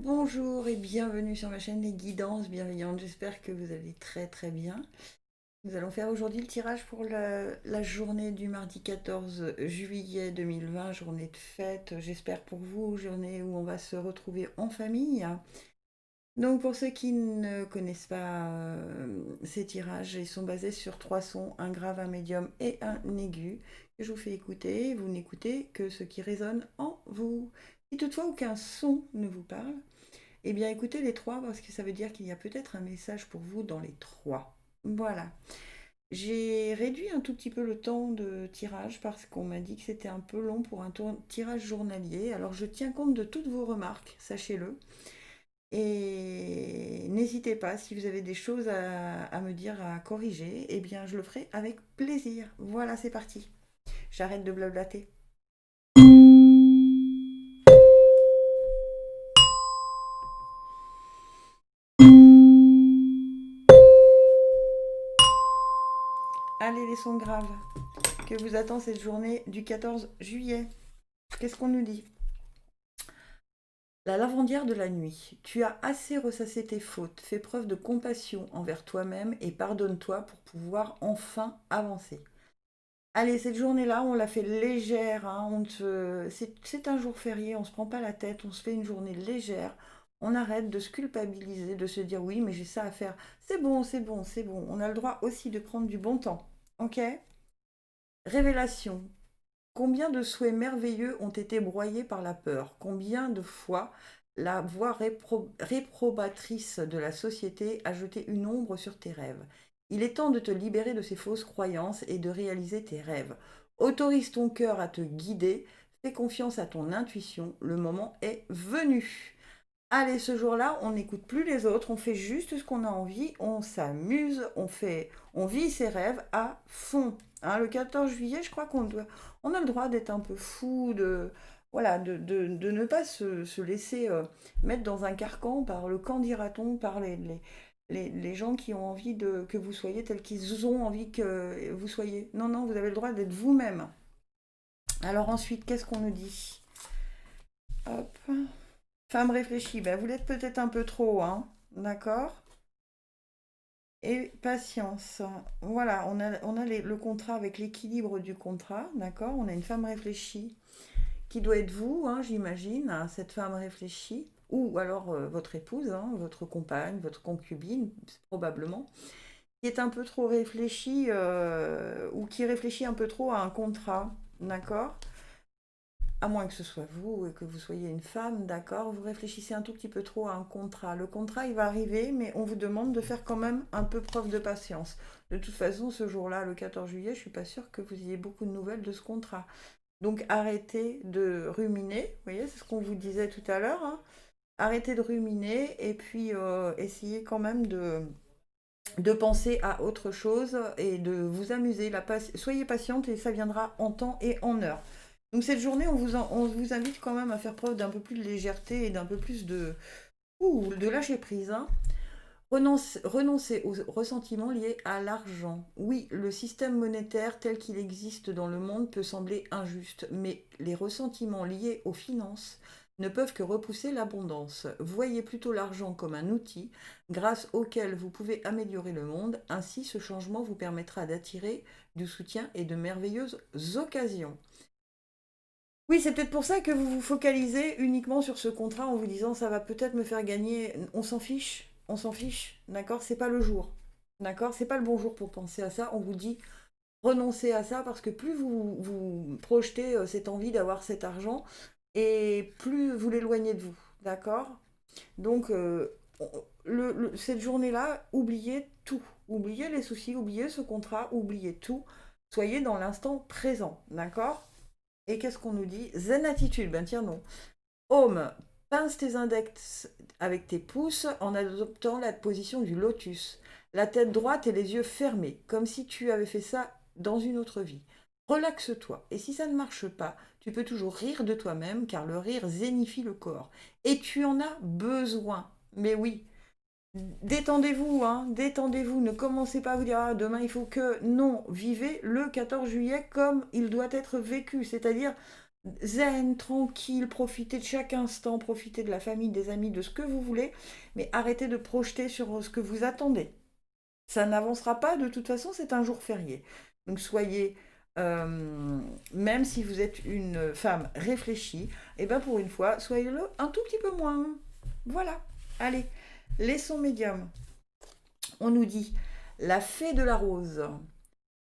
Bonjour et bienvenue sur ma chaîne Les Guidances Bienveillantes. J'espère que vous allez très très bien. Nous allons faire aujourd'hui le tirage pour la journée du mardi 14 juillet 2020, journée de fête, j'espère pour vous, journée où on va se retrouver en famille. Donc pour ceux qui ne connaissent pas ces tirages, ils sont basés sur trois sons, un grave, un médium et un aigu, que je vous fais écouter. Vous n'écoutez que ce qui résonne en vous. Si toutefois aucun son ne vous parle, eh bien, écoutez les trois parce que ça veut dire qu'il y a peut-être un message pour vous dans les trois. Voilà. J'ai réduit un tout petit peu le temps de tirage parce qu'on m'a dit que c'était un peu long pour un tirage journalier. Alors, je tiens compte de toutes vos remarques, sachez-le. Et n'hésitez pas, si vous avez des choses à me dire, à corriger, eh bien, je le ferai avec plaisir. Voilà, c'est parti. J'arrête de blablater. Allez, les sons graves. Que vous attend cette journée du 14 juillet? Qu'est-ce qu'on nous dit? La lavandière de la nuit, tu as assez ressassé tes fautes, fais preuve de compassion envers toi-même et pardonne-toi pour pouvoir enfin avancer. Allez, cette journée-là, on l'a fait légère, hein, c'est un jour férié, on ne se prend pas la tête, on se fait une journée légère, on arrête de se culpabiliser, de se dire oui, mais j'ai ça à faire. C'est bon, c'est bon, c'est bon. On a le droit aussi de prendre du bon temps. Ok? Révélation. Combien de souhaits merveilleux ont été broyés par la peur? Combien de fois la voix réprobatrice de la société a jeté une ombre sur tes rêves? Il est temps de te libérer de ces fausses croyances et de réaliser tes rêves. Autorise ton cœur à te guider, fais confiance à ton intuition, le moment est venu. Allez, ce jour-là, on n'écoute plus les autres, on fait juste ce qu'on a envie, on s'amuse, on vit ses rêves à fond. Hein, le 14 juillet, je crois on a le droit d'être un peu fou, voilà, de ne pas se laisser mettre dans un carcan par le qu'en dira-t-on, par les gens qui ont envie que vous soyez tels qu'ils ont envie que vous soyez. Non, non, vous avez le droit d'être vous-même. Alors ensuite, qu'est-ce qu'on nous dit? Hop. Femme réfléchie, ben vous l'êtes peut-être un peu trop, hein, d'accord? Et patience. Voilà, on a le contrat avec l'équilibre du contrat, d'accord? On a une femme réfléchie qui doit être vous, hein, j'imagine, hein, cette femme réfléchie, ou alors votre épouse, hein, votre compagne, votre concubine, probablement, qui est un peu trop réfléchie ou qui réfléchit un peu trop à un contrat, d'accord? À moins que ce soit vous et que vous soyez une femme, d'accord, vous réfléchissez un tout petit peu trop à un contrat. Le contrat, il va arriver, mais on vous demande de faire quand même un peu preuve de patience. De toute façon, ce jour-là, le 14 juillet, je ne suis pas sûre que vous ayez beaucoup de nouvelles de ce contrat. Donc arrêtez de ruminer, vous voyez, c'est ce qu'on vous disait tout à l'heure. Hein. Arrêtez de ruminer et puis essayez quand même de penser à autre chose et de vous amuser. Soyez patiente et ça viendra en temps et en heure. Donc cette journée, on vous invite quand même à faire preuve d'un peu plus de légèreté et d'un peu plus de lâcher prise. Hein. Renoncez aux ressentiments liés à l'argent. Oui, le système monétaire tel qu'il existe dans le monde peut sembler injuste, mais les ressentiments liés aux finances ne peuvent que repousser l'abondance. Voyez plutôt l'argent comme un outil grâce auquel vous pouvez améliorer le monde. Ainsi, ce changement vous permettra d'attirer du soutien et de merveilleuses occasions. Oui, c'est peut-être pour ça que vous vous focalisez uniquement sur ce contrat en vous disant ça va peut-être me faire gagner. On s'en fiche, d'accord? C'est pas le jour, d'accord? C'est pas le bon jour pour penser à ça. On vous dit renoncez à ça parce que plus vous projetez cette envie d'avoir cet argent et plus vous l'éloignez de vous, d'accord? Donc, cette journée-là, oubliez tout. Oubliez les soucis, oubliez ce contrat, oubliez tout. Soyez dans l'instant présent, d'accord? Et qu'est-ce qu'on nous dit? Zen attitude, ben tiens non. Home, pince tes index avec tes pouces en adoptant la position du lotus. La tête droite et les yeux fermés, comme si tu avais fait ça dans une autre vie. Relaxe-toi. Et si ça ne marche pas, tu peux toujours rire de toi-même, car le rire zénifie le corps. Et tu en as besoin. Mais oui, détendez-vous, hein, détendez-vous. Ne commencez pas à vous dire ah, demain il faut que. Non, vivez le 14 juillet comme il doit être vécu, c'est-à-dire zen, tranquille, profitez de chaque instant, profitez de la famille, des amis, de ce que vous voulez, mais arrêtez de projeter sur ce que vous attendez. Ça n'avancera pas, de toute façon, c'est un jour férié. Donc soyez, même si vous êtes une femme réfléchie, et bien pour une fois, soyez-le un tout petit peu moins. Voilà. Allez, les sons médiums. On nous dit la fée de la rose.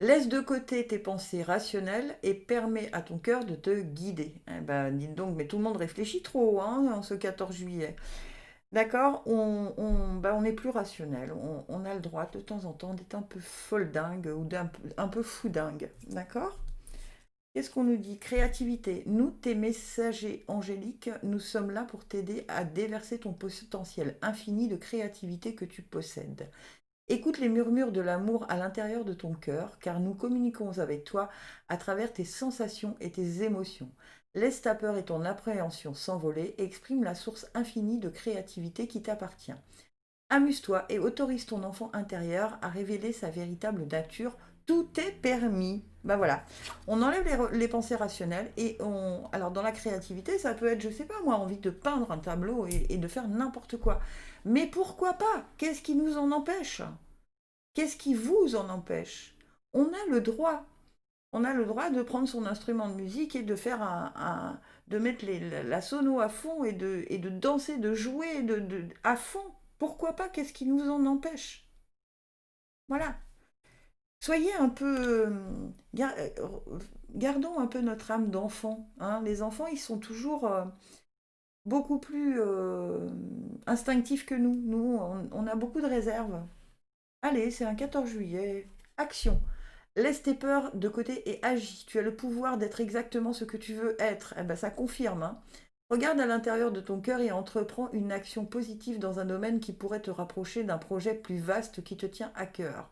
Laisse de côté tes pensées rationnelles et permets à ton cœur de te guider. Eh ben, dites donc, mais tout le monde réfléchit trop en ce 14 juillet. D'accord, on est plus rationnel. On a le droit de temps en temps d'être un peu folle dingue ou un peu fou dingue. D'accord. Qu'est-ce qu'on nous dit? Créativité. Nous, tes messagers angéliques, nous sommes là pour t'aider à déverser ton potentiel infini de créativité que tu possèdes. Écoute les murmures de l'amour à l'intérieur de ton cœur, car nous communiquons avec toi à travers tes sensations et tes émotions. Laisse ta peur et ton appréhension s'envoler et exprime la source infinie de créativité qui t'appartient. Amuse-toi et autorise ton enfant intérieur à révéler sa véritable nature. Tout est permis. Ben voilà, on enlève les pensées rationnelles et Alors dans la créativité, ça peut être, je sais pas moi, envie de peindre un tableau et de faire n'importe quoi. Mais pourquoi pas? Qu'est-ce qui nous en empêche? Qu'est-ce qui vous en empêche? On a le droit. On a le droit de prendre son instrument de musique et de faire de mettre la sono à fond et de danser, de jouer à fond. Pourquoi pas? Qu'est-ce qui nous en empêche? Voilà. Soyez un peu... gardons un peu notre âme d'enfant. Hein. Les enfants, ils sont toujours beaucoup plus instinctifs que nous. Nous, on a beaucoup de réserves. Allez, c'est un 14 juillet. Action. Laisse tes peurs de côté et agis. Tu as le pouvoir d'être exactement ce que tu veux être. Eh ben, ça confirme. Hein. Regarde à l'intérieur de ton cœur et entreprends une action positive dans un domaine qui pourrait te rapprocher d'un projet plus vaste qui te tient à cœur.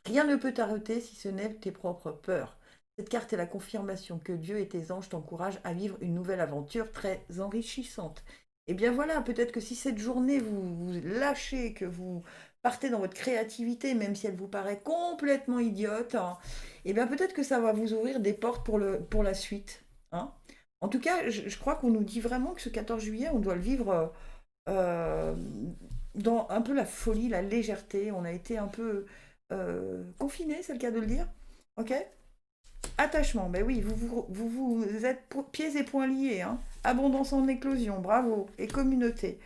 Rien ne peut t'arrêter si ce n'est tes propres peurs. Cette carte est la confirmation que Dieu et tes anges t'encouragent à vivre une nouvelle aventure très enrichissante. Et bien voilà, peut-être que si cette journée vous lâchez, que vous partez dans votre créativité, même si elle vous paraît complètement idiote, hein, et bien peut-être que ça va vous ouvrir des portes pour la suite. Hein. En tout cas, je crois qu'on nous dit vraiment que ce 14 juillet, on doit le vivre euh, dans un peu la folie, la légèreté. On a été un peu confiné, c'est le cas de le dire. Ok. Attachement, ben oui, vous êtes pieds et poings liés. Hein. Abondance en éclosion, bravo. Et communauté.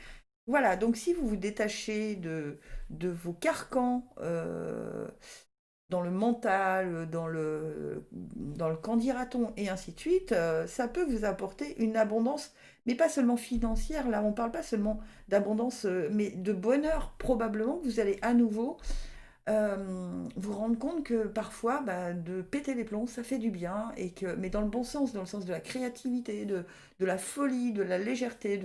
Voilà, donc si vous vous détachez de vos carcans dans le mental, dans le qu'en dira-t-on, et ainsi de suite, ça peut vous apporter une abondance, mais pas seulement financière, là on ne parle pas seulement d'abondance, mais de bonheur, probablement que vous allez à nouveau vous rendre compte que parfois, bah, de péter les plombs, ça fait du bien, mais dans le bon sens, dans le sens de la créativité, de la folie, de la légèreté,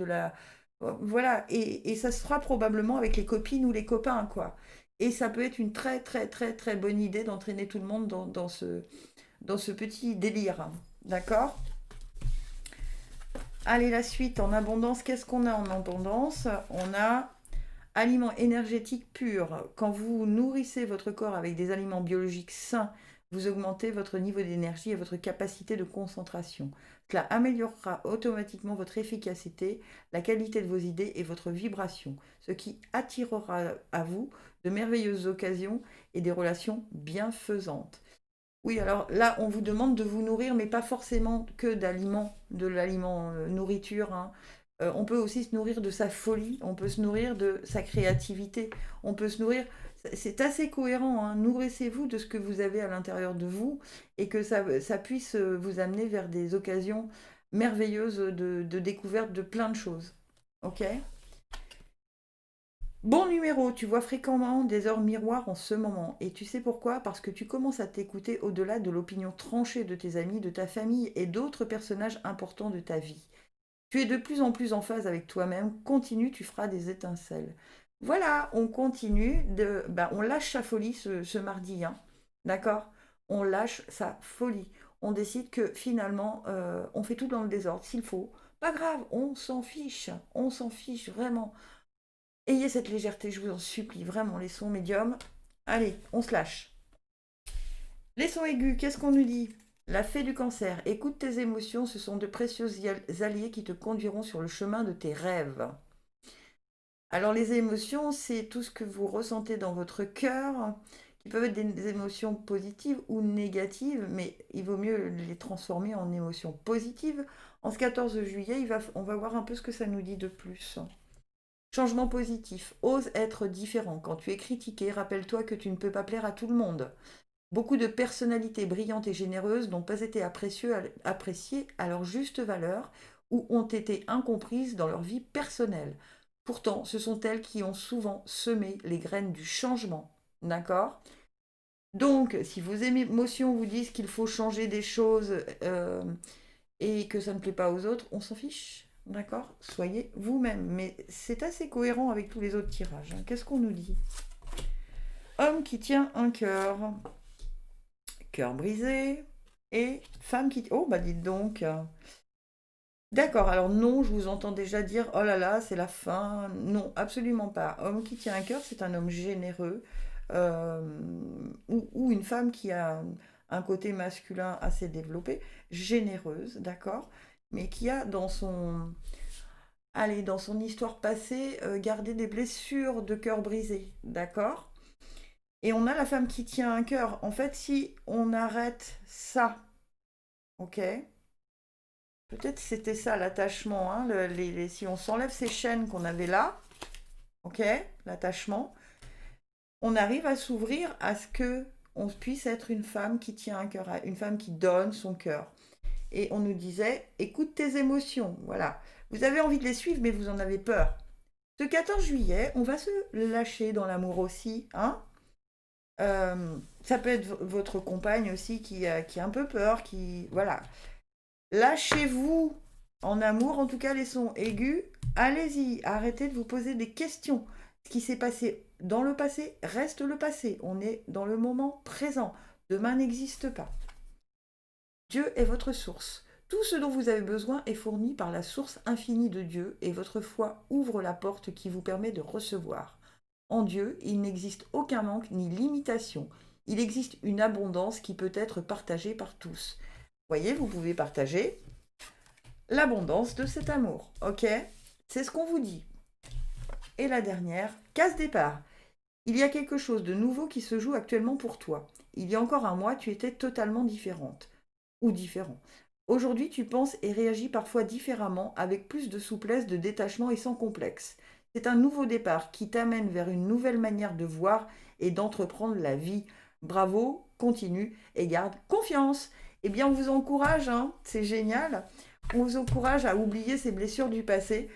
voilà, et ça se fera probablement avec les copines ou les copains, quoi. Et ça peut être une très, très, très, très bonne idée d'entraîner tout le monde dans ce petit délire. Hein. D'accord. Allez, la suite, en abondance, qu'est-ce qu'on a en abondance? On a aliments énergétiques purs. Quand vous nourrissez votre corps avec des aliments biologiques sains, vous augmentez votre niveau d'énergie et votre capacité de concentration. Cela améliorera automatiquement votre efficacité, la qualité de vos idées et votre vibration, ce qui attirera à vous de merveilleuses occasions et des relations bienfaisantes. Oui, alors là, on vous demande de vous nourrir, mais pas forcément que d'aliments, de l'aliment nourriture. Hein. On peut aussi se nourrir de sa folie, on peut se nourrir de sa créativité, on peut se nourrir. C'est assez cohérent. Hein. Nourrissez-vous de ce que vous avez à l'intérieur de vous et que ça puisse vous amener vers des occasions merveilleuses de découverte de plein de choses. Ok. Bon numéro, tu vois fréquemment des heures miroirs en ce moment. Et tu sais pourquoi? Parce que tu commences à t'écouter au-delà de l'opinion tranchée de tes amis, de ta famille et d'autres personnages importants de ta vie. Tu es de plus en plus en phase avec toi-même. Continue, tu feras des étincelles. Voilà, on continue on lâche sa folie ce mardi. Hein. D'accord. On lâche sa folie. On décide que finalement, on fait tout dans le désordre, s'il faut. Pas grave, on s'en fiche. On s'en fiche vraiment. Ayez cette légèreté, je vous en supplie, vraiment, les sons médiums. Allez, on se lâche. Les sons aigus, qu'est-ce qu'on nous dit? La fée du cancer, écoute tes émotions, ce sont de précieux alliés qui te conduiront sur le chemin de tes rêves. Alors les émotions, c'est tout ce que vous ressentez dans votre cœur, qui peuvent être des émotions positives ou négatives, mais il vaut mieux les transformer en émotions positives. En ce 14 juillet, on va voir un peu ce que ça nous dit de plus. Changement positif, ose être différent. Quand tu es critiqué, rappelle-toi que tu ne peux pas plaire à tout le monde. Beaucoup de personnalités brillantes et généreuses n'ont pas été appréciées à leur juste valeur ou ont été incomprises dans leur vie personnelle. Pourtant, ce sont elles qui ont souvent semé les graines du changement. D'accord? Donc, si vos émotions vous disent qu'il faut changer des choses et que ça ne plaît pas aux autres, on s'en fiche. D'accord? Soyez vous-même. Mais c'est assez cohérent avec tous les autres tirages. Hein. Qu'est-ce qu'on nous dit? Homme qui tient un cœur. Cœur brisé. Et femme qui... Oh, bah dites donc. D'accord, alors non, je vous entends déjà dire, oh là là, c'est la fin. Non, absolument pas. Homme qui tient un cœur, c'est un homme généreux. euh, ou une femme qui a un côté masculin assez développé, généreuse, d'accord, mais qui a dans son, allez, dans son histoire passée gardé des blessures de cœur brisé, d'accord. Et on a la femme qui tient un cœur. En fait, si on arrête ça, ok, peut-être c'était ça l'attachement, hein, si on s'enlève ces chaînes qu'on avait là, ok, l'attachement, on arrive à s'ouvrir à ce que on puisse être une femme qui tient un cœur, une femme qui donne son cœur. Et on nous disait, écoute tes émotions, voilà. Vous avez envie de les suivre, mais vous en avez peur. Ce 14 juillet, on va se lâcher dans l'amour aussi, hein. Ça peut être votre compagne aussi qui a un peu peur, qui... Voilà. Lâchez-vous en amour, en tout cas les sons aigus. Allez-y, arrêtez de vous poser des questions. Ce qui s'est passé dans le passé reste le passé. On est dans le moment présent. Demain n'existe pas. Dieu est votre source. Tout ce dont vous avez besoin est fourni par la source infinie de Dieu et votre foi ouvre la porte qui vous permet de recevoir. En Dieu, il n'existe aucun manque ni limitation. Il existe une abondance qui peut être partagée par tous. Voyez, vous pouvez partager l'abondance de cet amour. Ok? C'est ce qu'on vous dit. Et la dernière, case départ. Il y a quelque chose de nouveau qui se joue actuellement pour toi. Il y a encore un mois, tu étais totalement différente. Ou différent. Aujourd'hui, tu penses et réagis parfois différemment, avec plus de souplesse, de détachement et sans complexe. C'est un nouveau départ qui t'amène vers une nouvelle manière de voir et d'entreprendre la vie. Bravo, continue et garde confiance. Eh bien, on vous encourage, hein, c'est génial. On vous encourage à oublier ces blessures du passé,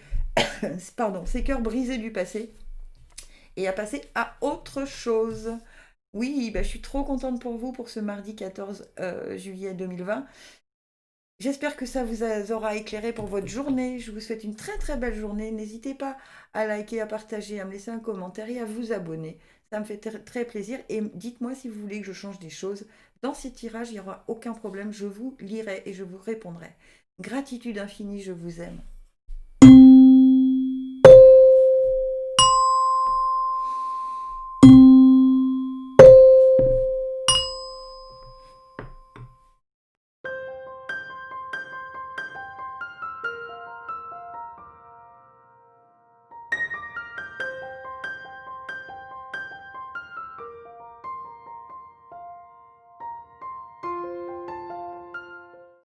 pardon, ces cœurs brisés du passé, et à passer à autre chose. Oui, bah, je suis trop contente pour vous pour ce mardi 14 juillet 2020. J'espère que ça vous aura éclairé pour votre journée. Je vous souhaite une très très belle journée. N'hésitez pas à liker, à partager, à me laisser un commentaire et à vous abonner. Ça me fait très plaisir. Et dites-moi si vous voulez que je change des choses. Dans ces tirages, il n'y aura aucun problème. Je vous lirai et je vous répondrai. Gratitude infinie, je vous aime.